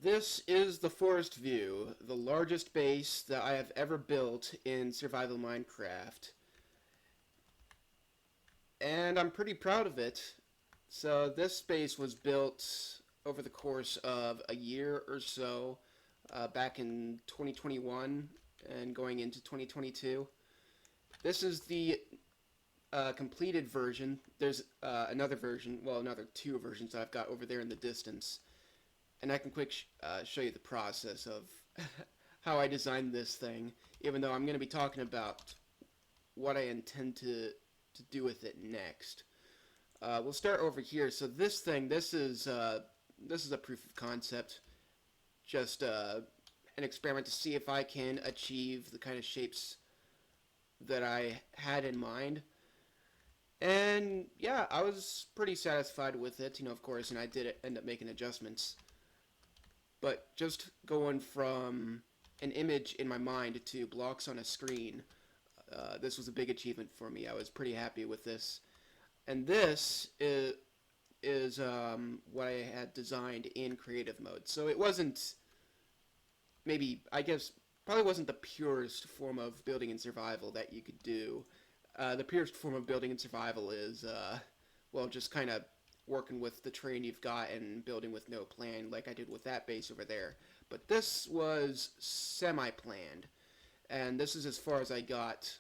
This is the forest view, the largest base that I have ever built in survival Minecraft. And I'm pretty proud of it. So this base was built over the course of a year or so, back in 2021 and going into 2022. This is the completed version. There's another version, well, another two versions that I've got over there in the distance. And I can show you the process of how I designed this thing, even though I'm going to be talking about what I intend to do with it next. We'll start over here. So this thing, this is a proof of concept, just an experiment to see if I can achieve the kind of shapes that I had in mind. And yeah, I was pretty satisfied with it, of course, and I did end up making adjustments. But just going from an image in my mind to blocks on a screen, this was a big achievement for me. I was pretty happy with this. And this is what I had designed in creative mode. So it wasn't, maybe, I guess, probably wasn't the purest form of building in survival that you could do. The purest form of building in survival is, well, just kind of working with the terrain you've got and building with no plan, like I did with that base over there. But this was semi-planned, and this is as far as I got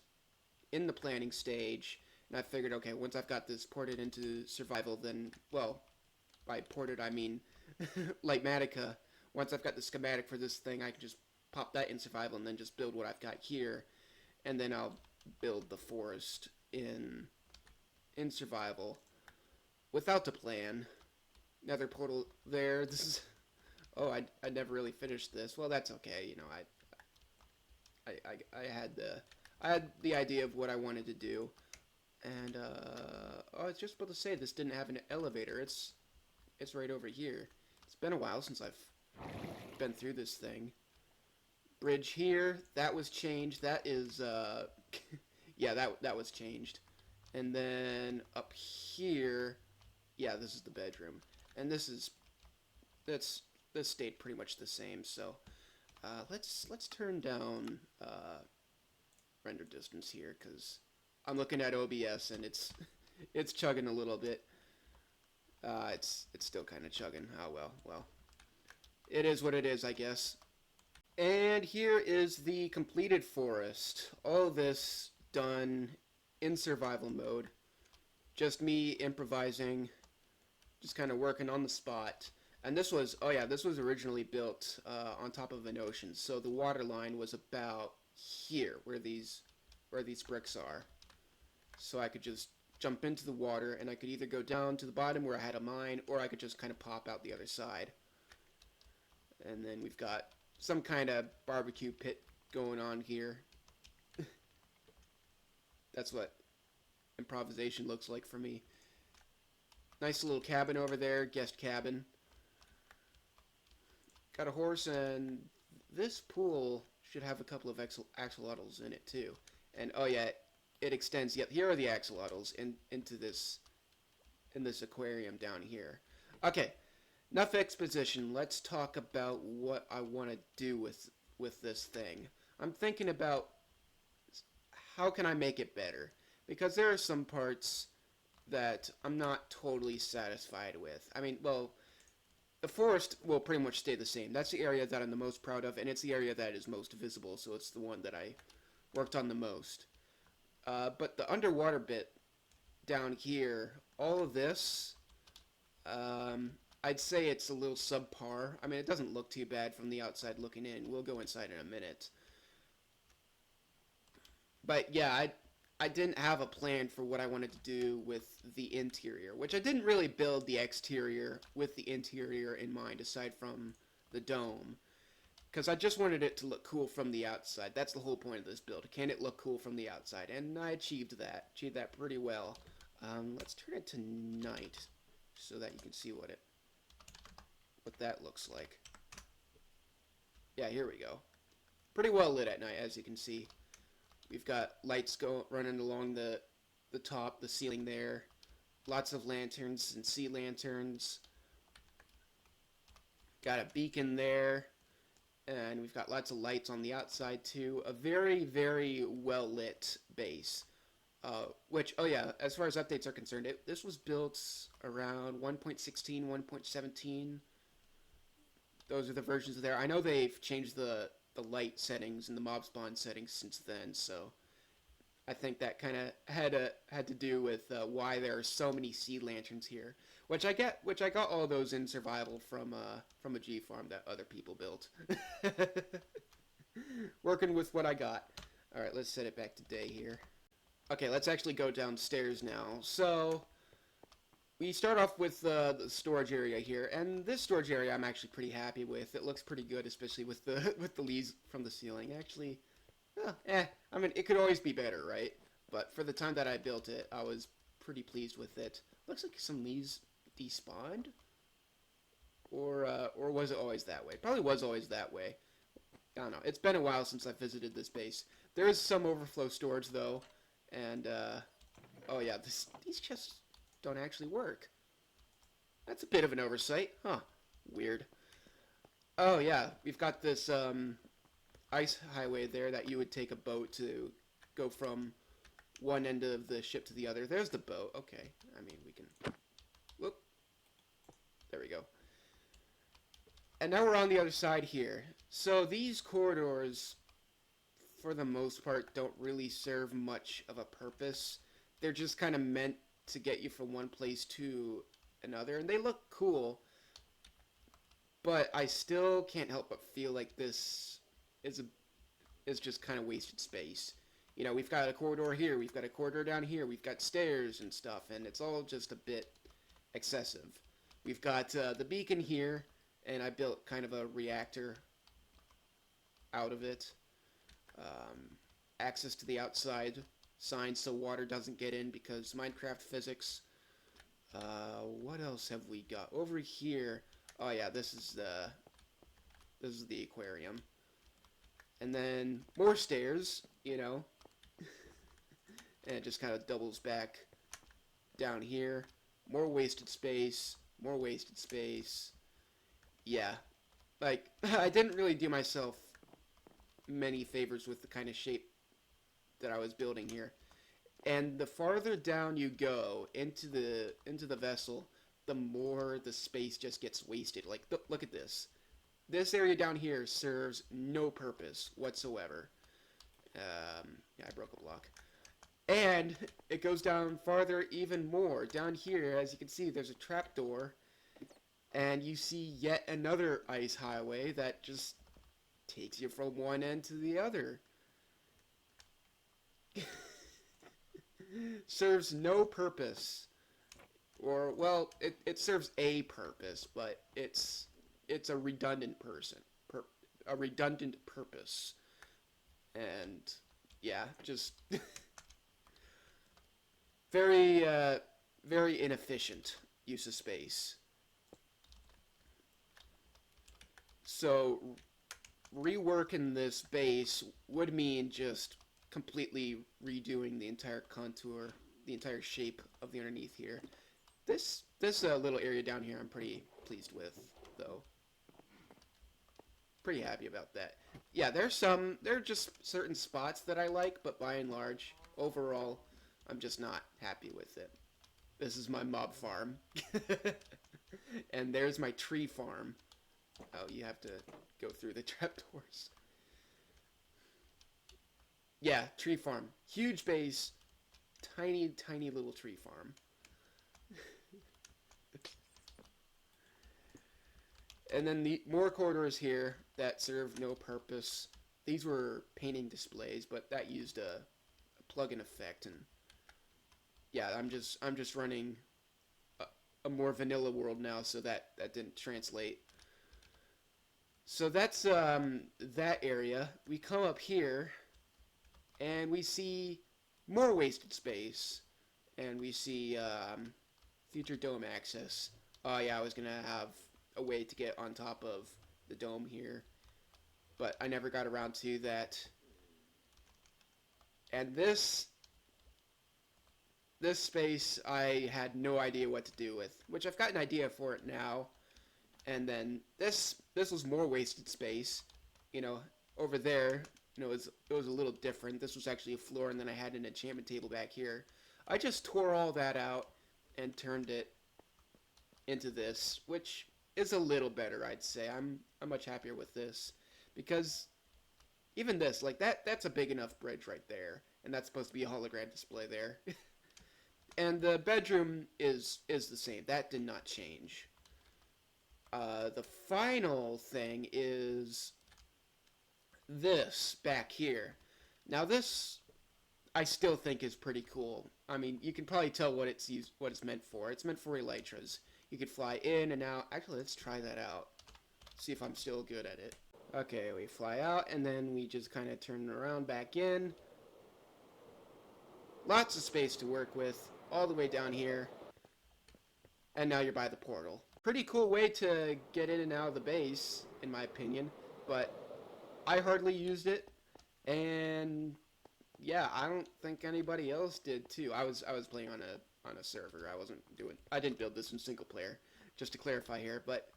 in the planning stage. And I figured, okay, once I've got this ported into survival, then, well, by ported I mean Lightmatica. Once I've got the schematic for this thing, I can just pop that in survival and then just build what I've got here, and then I'll build the forest in survival without the plan. Nether portal there. This is, oh, I never really finished this. Well, that's okay. I had the idea of what I wanted to do, and oh, I was just about to say this didn't have an elevator. It's right over here. It's been a while since I've been through this thing. Bridge here, that was changed. That is yeah, that was changed. And then up here, yeah, this is the bedroom. And this stayed pretty much the same. So let's turn down render distance here, because I'm looking at OBS and it's chugging a little bit. It's still kind of chugging. Oh well, it is what it is, I guess. And here is the completed forest. All this done in survival mode. Just me improvising, just kind of working on the spot. And this was, oh yeah, this was originally built on top of an ocean. So the water line was about here, where these bricks are. So I could just jump into the water, and I could either go down to the bottom where I had a mine, or I could just kind of pop out the other side. And then we've got some kind of barbecue pit going on here. That's what improvisation looks like for me. Nice little cabin over there, guest cabin. Got a horse, and this pool should have a couple of axolotls in it too. And oh yeah, it extends. Yep, here are the axolotls into this aquarium down here. Okay, enough exposition. Let's talk about what I want to do with this thing. I'm thinking about how can I make it better, because there are some parts that I'm not totally satisfied with. I mean, well, the forest will pretty much stay the same. That's the area that I'm the most proud of, and it's the area that is most visible, so it's the one that I worked on the most. But the underwater bit down here, all of this, I'd say it's a little subpar. I mean, it doesn't look too bad from the outside looking in. We'll go inside in a minute. But yeah, I didn't have a plan for what I wanted to do with the interior, which I didn't really build the exterior with the interior in mind, aside from the dome, because I just wanted it to look cool from the outside. That's the whole point of this build. Can it look cool from the outside? And I achieved that pretty well. Let's turn it to night so that you can see what that looks like. Yeah, here we go. Pretty well lit at night, as you can see. We've got lights running along the top, the ceiling there. Lots of lanterns and sea lanterns. Got a beacon there, and we've got lots of lights on the outside too. A very, very well lit base. Which, oh yeah, as far as updates are concerned, this was built around 1.16, 1.17. Those are the versions there. I know they've changed the light settings and the mob spawn settings since then, so I think that kind of had to do with why there are so many sea lanterns here, which I got all those in survival from a G farm that other people built, working with what I got. All right, let's set it back to day here. Okay, let's actually go downstairs now. So we start off with the storage area here, and this storage area I'm actually pretty happy with. It looks pretty good, especially with the with the leaves from the ceiling. Actually, I mean, it could always be better, right? But for the time that I built it, I was pretty pleased with it. Looks like some leaves despawned, or was it always that way? Probably was always that way. I don't know. It's been a while since I visited this base. There is some overflow storage though, and oh yeah, these chests don't actually work. That's a bit of an oversight, huh? Weird. Oh yeah, we've got this ice highway there that you would take a boat to go from one end of the ship to the other. There's the boat. Okay. I mean, we can... Whoop. There we go. And now we're on the other side here. So these corridors, for the most part, don't really serve much of a purpose. They're just kind of meant to get you from one place to another. And they look cool. But I still can't help but feel like this is just kind of wasted space. You know, we've got a corridor here, we've got a corridor down here, we've got stairs and stuff, and it's all just a bit excessive. We've got the beacon here, and I built kind of a reactor out of it. Access to the outside signs so water doesn't get in because Minecraft physics. What else have we got over here? Oh yeah, this is the aquarium. And then more stairs, you know. And it just kind of doubles back down here. More wasted space. More wasted space. Yeah. Like, I didn't really do myself many favors with the kind of shape that I was building here. And the farther down you go into the vessel, the more the space just gets wasted. Like, look at this. This area down here serves no purpose whatsoever. Yeah, I broke a block. And it goes down farther even more. Down here, as you can see, there's a trapdoor. And you see yet another ice highway that just takes you from one end to the other. Serves no purpose. Or, well, it serves a purpose, but it's a redundant a redundant purpose. And yeah, just very very inefficient use of space. So reworking this base would mean just completely redoing the entire contour, the entire shape of the underneath here. This little area down here I'm pretty pleased with, though. Pretty happy about that. Yeah, there are just certain spots that I like, but by and large, overall, I'm just not happy with it. This is my mob farm. And there's my tree farm. Oh, you have to go through the trapdoors. Yeah, tree farm. Huge base, tiny, tiny little tree farm. And then the more corridors here that serve no purpose. These were painting displays, but that used a plug-in effect, and yeah, I'm just running a more vanilla world now, so that didn't translate. So that's that area. We come up here, and we see more wasted space, and we see future dome access. Oh yeah, I was gonna have a way to get on top of the dome here, but I never got around to that. And this space I had no idea what to do with, which I've got an idea for it now. And then this was more wasted space. You know, over there, it was a little different. This was actually a floor, and then I had an enchantment table back here. I just tore all that out and turned it into this, which is a little better, I'd say. I'm much happier with this because even this, like that's a big enough bridge right there, and that's supposed to be a hologram display there. And the bedroom is the same. That did not change. The final thing is this back here. Now this I still think is pretty cool. I mean, you can probably tell what it's used, what it's meant for. It's meant for elytras. You could fly in and out. Actually, let's try that out. See if I'm still good at it. Okay, we fly out and then we just kind of turn around back in. Lots of space to work with all the way down here. And now you're by the portal. Pretty cool way to get in and out of the base, in my opinion. But I hardly used it. And yeah, I don't think anybody else did too. I was playing on a server. I didn't build this in single player, just to clarify here. But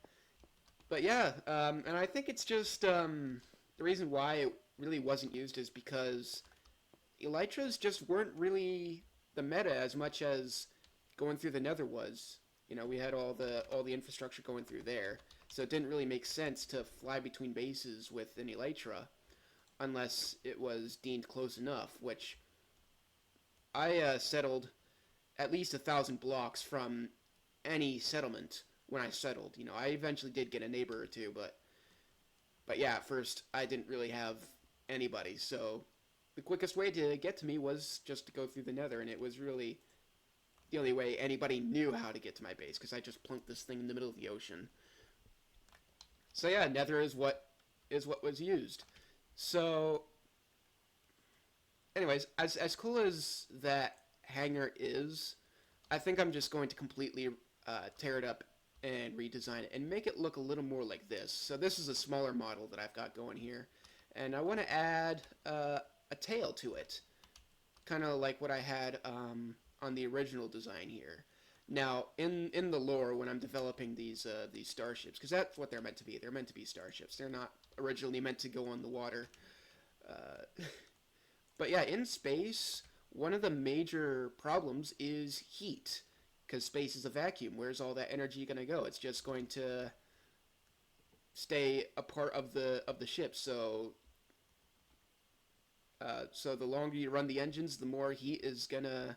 yeah, and I think it's just the reason why it really wasn't used is because elytras just weren't really the meta as much as going through the Nether was. You know, we had all the infrastructure going through there, so it didn't really make sense to fly between bases with an elytra unless it was deemed close enough, which I settled at least 1,000 blocks from any settlement when I settled. You know, I eventually did get a neighbor or two, but yeah, at first I didn't really have anybody, so the quickest way to get to me was just to go through the Nether, and it was really the only way anybody knew how to get to my base, because I just plunked this thing in the middle of the ocean. So yeah, Nether is what was used. So, anyways, as cool as that hangar is, I think I'm just going to completely tear it up and redesign it and make it look a little more like this. So this is a smaller model that I've got going here, and I want to add a tail to it, kind of like what I had on the original design here. Now, in the lore, when I'm developing these starships, because that's what they're meant to be. They're meant to be starships. They're not originally meant to go on the water. But yeah, in space, one of the major problems is heat, because space is a vacuum. Where's all that energy going to go? It's just going to stay a part of the ship. So the longer you run the engines, the more heat is going to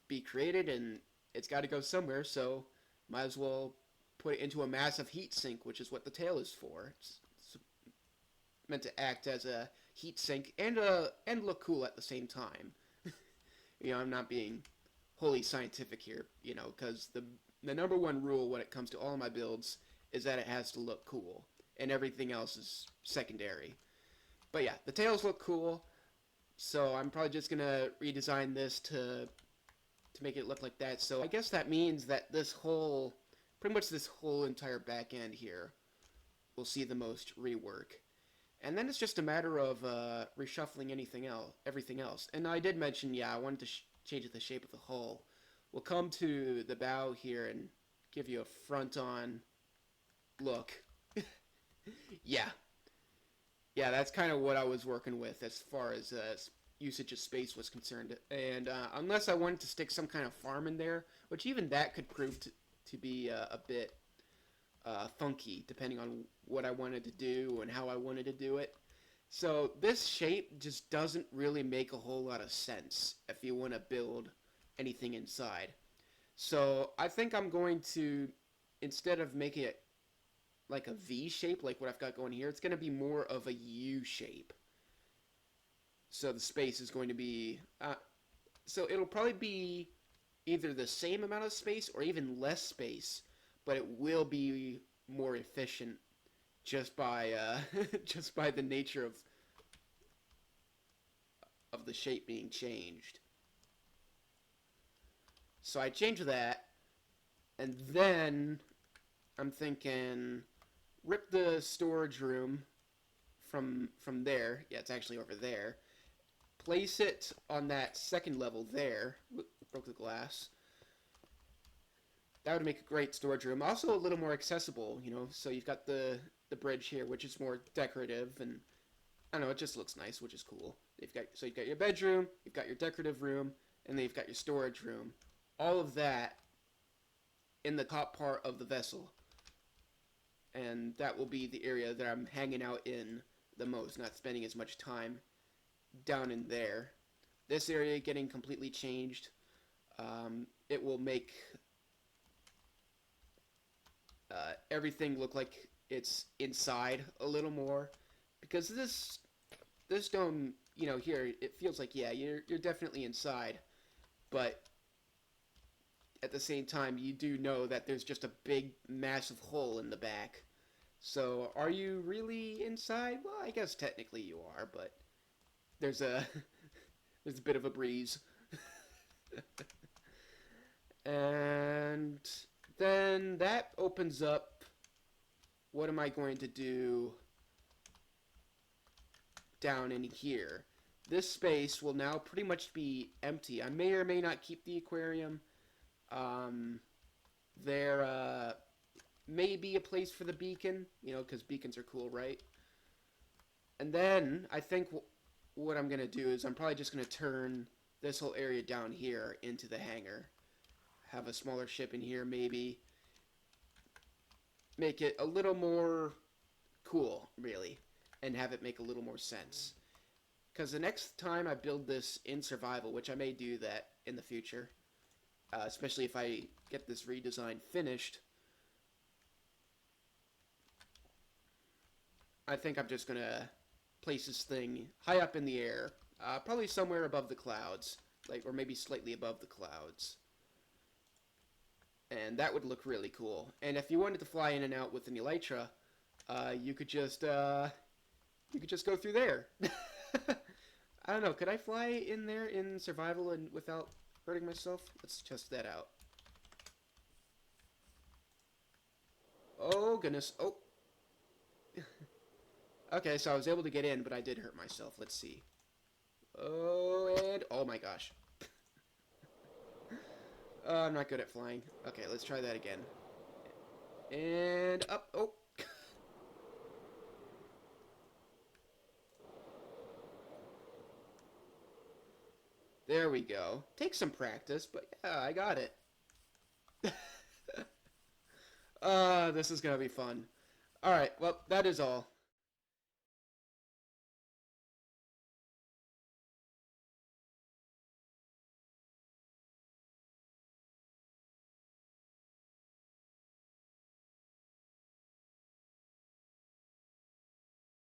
be created, and it's got to go somewhere, so might as well put it into a massive heat sink, which is what the tail is for. It's meant to act as a heat sink and look cool at the same time. You know, I'm not being wholly scientific here, you know, because the number one rule when it comes to all of my builds is that it has to look cool, and everything else is secondary. But yeah, the tails look cool, so I'm probably just gonna redesign this to make it look like that. So I guess that means that pretty much this whole entire back end here will see the most rework. And then it's just a matter of reshuffling everything else. And I did mention, yeah, I wanted to change the shape of the hull. We'll come to the bow here and give you a front-on look. Yeah. Yeah, that's kind of what I was working with as far as usage of space was concerned. And unless I wanted to stick some kind of farm in there, which even that could prove to be a bit funky, depending on what I wanted to do and how I wanted to do it. So this shape just doesn't really make a whole lot of sense if you want to build anything inside. So I think I'm going to, instead of making it like a V shape like what I've got going here, it's going to be more of a U shape. So the space is going to be, so it'll probably be either the same amount of space or even less space, but it will be more efficient just by just by the nature of the shape being changed. So I change that, and then I'm thinking rip the storage room from there. Yeah, it's actually over there. Place it on that second level there. Whoop, broke the glass. That would make a great storage room. Also a little more accessible, you know. So you've got the bridge here, which is more decorative, and I don't know, it just looks nice, which is cool. You've got your bedroom, you've got your decorative room, and then you've got your storage room. All of that in the top part of the vessel, and that will be the area that I'm hanging out in the most, not spending as much time down in there. This area getting completely changed. It will make everything look like it's inside a little more, because this dome, you know, here it feels like, yeah, you're definitely inside, but at the same time you do know that there's just a big massive hole in the back. So are you really inside? Well, I guess technically you are, but there's a there's a bit of a breeze. And then that opens up, what am I going to do down in here? This space will now pretty much be empty. I may or may not keep the aquarium. There may be a place for the beacon, you know, because beacons are cool, right? And then I think what I'm going to do is I'm probably just going to turn this whole area down here into the hangar. Have a smaller ship in here, maybe. Make it a little more cool, really, and have it make a little more sense. Because the next time I build this in survival, which I may do that in the future, especially if I get this redesign finished, I think I'm just going to place this thing high up in the air, probably somewhere above the clouds, like, or maybe slightly above the clouds. And that would look really cool. And if you wanted to fly in and out with an elytra, you could just go through there. I don't know. Could I fly in there in survival and without hurting myself? Let's test that out. Oh goodness. Oh. Okay, so I was able to get in, but I did hurt myself. Let's see. Oh, and oh my gosh. I'm not good at flying. Okay, let's try that again. And up. Oh. There we go. Takes some practice, but yeah, I got it. This is gonna be fun. Alright, well, that is all.